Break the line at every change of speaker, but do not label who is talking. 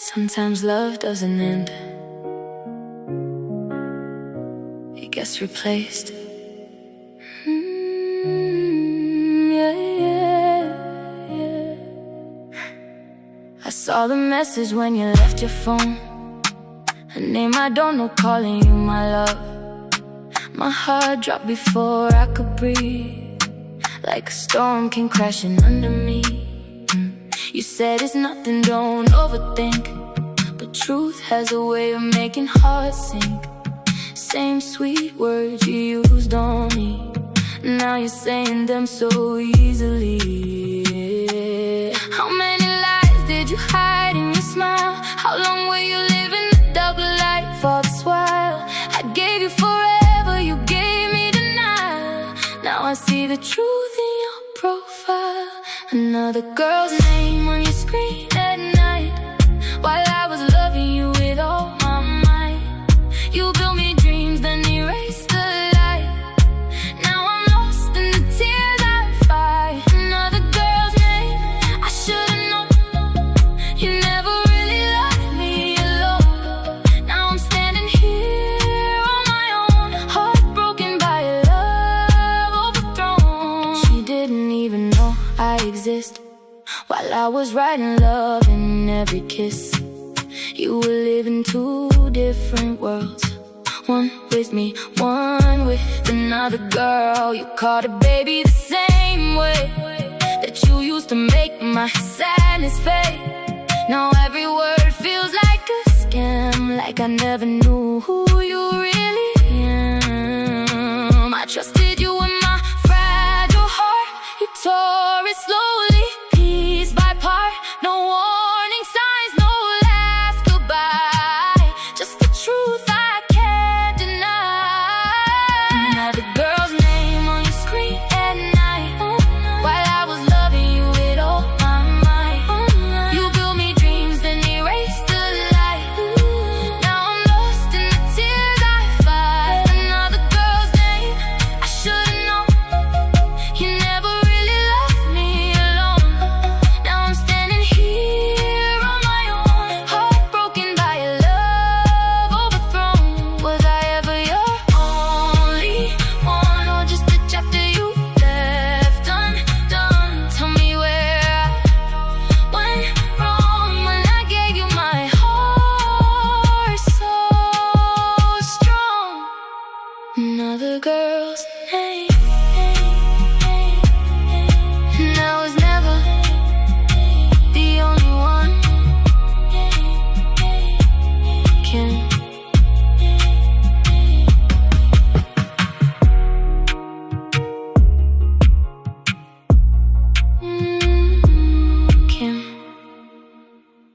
Sometimes love doesn't end, it gets replaced. I saw the message when you left your phone. A name I don't know calling you my love. My heart dropped before I could breathe, like a storm came crashing under me. You said it's nothing, don't overthink, but truth has a way of making hearts sink. Same sweet words you used on me, now you're saying them so easily. How many lies did you hide in your smile? How long were you living a double life all this while? I gave you forever, you gave me denial. Now I see the truth in your profile. Another girl's name on your screen at night, while I was loving you with all my might. You built me dreams, then erased the light. Now I'm lost in the tears I fight. Another girl's name, I should've known. You never really loved me alone. Now I'm standing here on my own, heartbroken by a love overthrown. She didn't even know I exist, while I was writing love in every kiss. You were living two different worlds, one with me, one with another girl. You called her baby the same way that you used to make my sadness fade. Now every word feels like a scam, like I never knew who you really am. I trusted